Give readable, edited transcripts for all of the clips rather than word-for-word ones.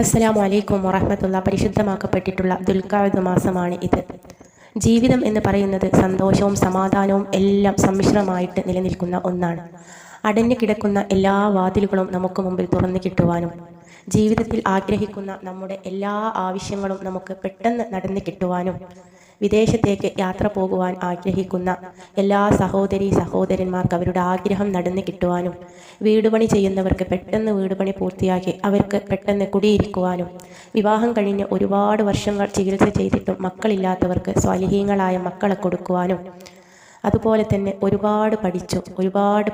അസ്സലാമു അലൈക്കും വറഹ്മത്തുള്ളാഹി. പരിശുദ്ധമാക്കപ്പെട്ടിട്ടുള്ള ദുൽഖഅദ് മാസമാണ് ഇത്. ജീവിതം എന്ന് പറയുന്നത് സന്തോഷവും സമാധാനവും എല്ലാം സമ്മിശ്രമായിട്ട് നിലനിൽക്കുന്ന ഒന്നാണ്. അടഞ്ഞു കിടക്കുന്ന എല്ലാ വാതിലുകളും നമുക്ക് മുമ്പിൽ തുറന്നു കിട്ടുവാനും ജീവിതത്തിൽ ആഗ്രഹിക്കുന്ന നമ്മുടെ എല്ലാ ആവശ്യങ്ങളും നമുക്ക് പെട്ടെന്ന് നടന്നു കിട്ടുവാനും വിദേശത്തേക്ക് യാത്ര പോകുവാൻ ആഗ്രഹിക്കുന്ന എല്ലാ സഹോദരന്മാർക്ക് അവരുടെ ആഗ്രഹം നടന്നു കിട്ടുവാനും വീടുപണി ചെയ്യുന്നവർക്ക് പെട്ടെന്ന് വീടുപണി പൂർത്തിയാക്കി അവർക്ക് പെട്ടെന്ന് കുടിയിരിക്കുവാനും വിവാഹം കഴിഞ്ഞ് ഒരുപാട് വർഷങ്ങൾ ചികിത്സ ചെയ്തിട്ടും മക്കളില്ലാത്തവർക്ക് സ്വാലിഹീങ്ങളായ മക്കളെ കൊടുക്കുവാനും അതുപോലെ തന്നെ ഒരുപാട്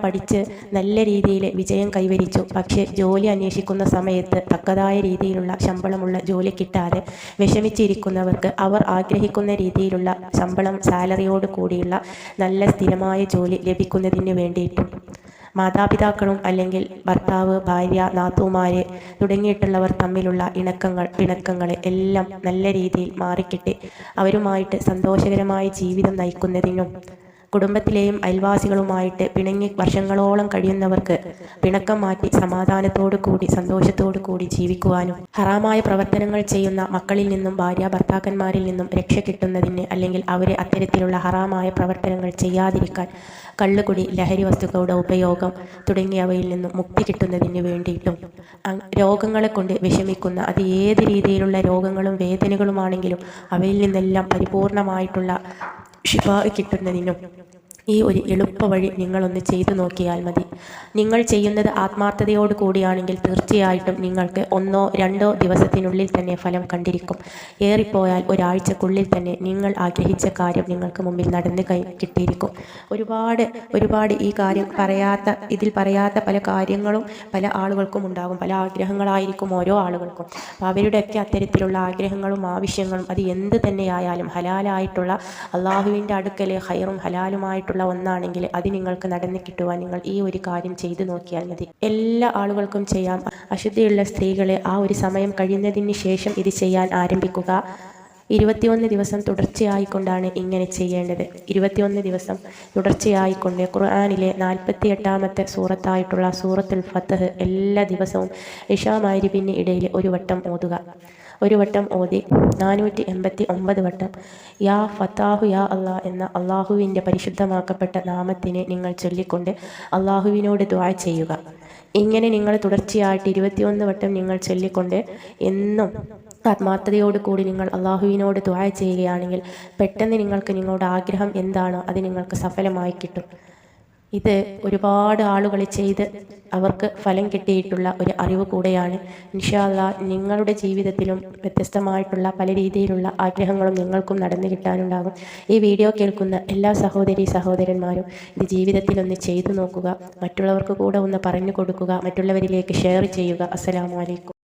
പഠിച്ച് നല്ല രീതിയിൽ വിജയം കൈവരിച്ചു. പക്ഷേ ജോലി അന്വേഷിക്കുന്ന സമയത്ത് തക്കതായ രീതിയിലുള്ള ശമ്പളമുള്ള ജോലി കിട്ടാതെ വിഷമിച്ചിരിക്കുന്നവർക്ക് അവർ ആഗ്രഹിക്കുന്ന രീതിയിലുള്ള ശമ്പളം സാലറിയോട് കൂടിയുള്ള നല്ല സ്ഥിരമായ ജോലി ലഭിക്കുന്നതിന് വേണ്ടിയിട്ടും മാതാപിതാക്കളും അല്ലെങ്കിൽ ഭർത്താവ്, ഭാര്യ, നാത്തൂമാര് തുടങ്ങിയിട്ടുള്ളവർ തമ്മിലുള്ള പിണക്കങ്ങളെ എല്ലാം നല്ല രീതിയിൽ മാറിക്കിട്ടി അവരുമായിട്ട് സന്തോഷകരമായ ജീവിതം നയിക്കുന്നതിനും കുടുംബത്തിലെയും അയൽവാസികളുമായിട്ട് പിണങ്ങി വർഷങ്ങളോളം കഴിയുന്നവർക്ക് പിണക്കം മാറ്റി സമാധാനത്തോടു കൂടി സന്തോഷത്തോടു കൂടി ജീവിക്കുവാനും ഹറാമായ പ്രവർത്തനങ്ങൾ ചെയ്യുന്ന മക്കളിൽ നിന്നും ഭാര്യ ഭർത്താക്കന്മാരിൽ നിന്നും രക്ഷ കിട്ടുന്നതിന് അല്ലെങ്കിൽ അവരെ അത്തരത്തിലുള്ള ഹറാമായ പ്രവർത്തനങ്ങൾ ചെയ്യാതിരിക്കാൻ കള്ളുകുടി, ലഹരി വസ്തുക്കളുടെ ഉപയോഗം തുടങ്ങിയവയിൽ നിന്നും മുക്തി കിട്ടുന്നതിന് വേണ്ടിയിട്ടും രോഗങ്ങളെ കൊണ്ട് വിഷമിക്കുന്ന അത് ഏത് രീതിയിലുള്ള രോഗങ്ങളും വേദനകളുമാണെങ്കിലും അവയിൽ നിന്നെല്ലാം പരിപൂർണമായിട്ടുള്ള ഷിഫ കിട്ടുന്നതിനും ഈ ഒരു എളുപ്പ വഴി നിങ്ങളൊന്ന് ചെയ്തു നോക്കിയാൽ മതി. നിങ്ങൾ ചെയ്യുന്നത് ആത്മാർത്ഥതയോട് കൂടിയാണെങ്കിൽ തീർച്ചയായിട്ടും നിങ്ങൾക്ക് 1-2 ദിവസത്തിനുള്ളിൽ തന്നെ ഫലം കണ്ടിരിക്കും. ഏറിപ്പോയാൽ ഒരാഴ്ചക്കുള്ളിൽ തന്നെ നിങ്ങൾ ആഗ്രഹിച്ച കാര്യം നിങ്ങൾക്ക് മുമ്പിൽ നടന്ന് കിട്ടിയിരിക്കും. ഒരുപാട് ഈ കാര്യം ഇതിൽ പറയാത്ത പല കാര്യങ്ങളും പല ആളുകൾക്കും ഉണ്ടാകും. പല ആഗ്രഹങ്ങളായിരിക്കും ഓരോ ആളുകൾക്കും. അപ്പോൾ അവരുടെയൊക്കെ അത്തരത്തിലുള്ള ആഗ്രഹങ്ങളും ആവശ്യങ്ങളും അത് എന്ത് തന്നെയായാലും ഹലാലായിട്ടുള്ള അള്ളാഹുവിൻ്റെ അടുക്കൽ ഹൈറും ഹലാലുമായിട്ടുള്ള ഒന്നാണെങ്കിൽ അത് നിങ്ങൾക്ക് നടന്നു കിട്ടുവാൻ നിങ്ങൾ ഈ ഒരു കാര്യം ചെയ്തു നോക്കിയാൽ മതി. എല്ലാ ആളുകൾക്കും ചെയ്യാം. അശുദ്ധിയുള്ള സ്ത്രീകളെ ആ ഒരു സമയം കഴിയുന്നതിന് ശേഷം ഇത് ചെയ്യാൻ ആരംഭിക്കുക. 21 ദിവസം തുടർച്ചയായിക്കൊണ്ടാണ് ഇങ്ങനെ ചെയ്യേണ്ടത്. 21 ദിവസം തുടർച്ചയായിക്കൊണ്ട് ഖുർആനിലെ 48ാമത്തെ സൂറത്തായിട്ടുള്ള സൂറത്തുൽ ഫത്ഹ് എല്ലാ ദിവസവും ഇശാ മഗ്‌രിബിന് ഇടയിൽ ഒരു വട്ടം ഓതി 489 വട്ടം യാ ഫത്താഹു യാ അല്ലാ എന്ന അള്ളാഹുവിൻ്റെ പരിശുദ്ധമാക്കപ്പെട്ട നാമത്തിനെ നിങ്ങൾ ചൊല്ലിക്കൊണ്ട് അള്ളാഹുവിനോട് ദുആ ചെയ്യുക. ഇങ്ങനെ നിങ്ങൾ തുടർച്ചയായിട്ട് 21 വട്ടം നിങ്ങൾ ചൊല്ലിക്കൊണ്ട് എന്നും ആത്മാർത്ഥതയോട് കൂടി നിങ്ങൾ അള്ളാഹുവിനോട് ദുആ ചെയ്യുകയാണെങ്കിൽ പെട്ടെന്ന് നിങ്ങൾക്ക് നിങ്ങളുടെ ആഗ്രഹം എന്താണോ അത് നിങ്ങൾക്ക് സഫലമായി കിട്ടും. ഇത് ഒരുപാട് ആളുകൾ ചെയ്ത് അവർക്ക് ഫലം കിട്ടിയിട്ടുള്ള ഒരു അറിവ് കൂടെയാണ്. ഇൻഷാ അല്ലാഹ് നിങ്ങളുടെ ജീവിതത്തിലും വ്യത്യസ്തമായിട്ടുള്ള പല രീതിയിലുള്ള ആഗ്രഹങ്ങളും നിങ്ങൾക്കും നടന്നു കിട്ടാനുണ്ടാകും. ഈ വീഡിയോ കേൾക്കുന്ന എല്ലാ സഹോദരന്മാരും ഇത് ജീവിതത്തിൽ ഒന്ന് ചെയ്തു നോക്കുക. മറ്റുള്ളവർക്ക് കൂടെ ഒന്ന് പറഞ്ഞു കൊടുക്കുക. മറ്റുള്ളവരിലേക്ക് ഷെയർ ചെയ്യുക. അസ്സലാമു അലൈക്കും.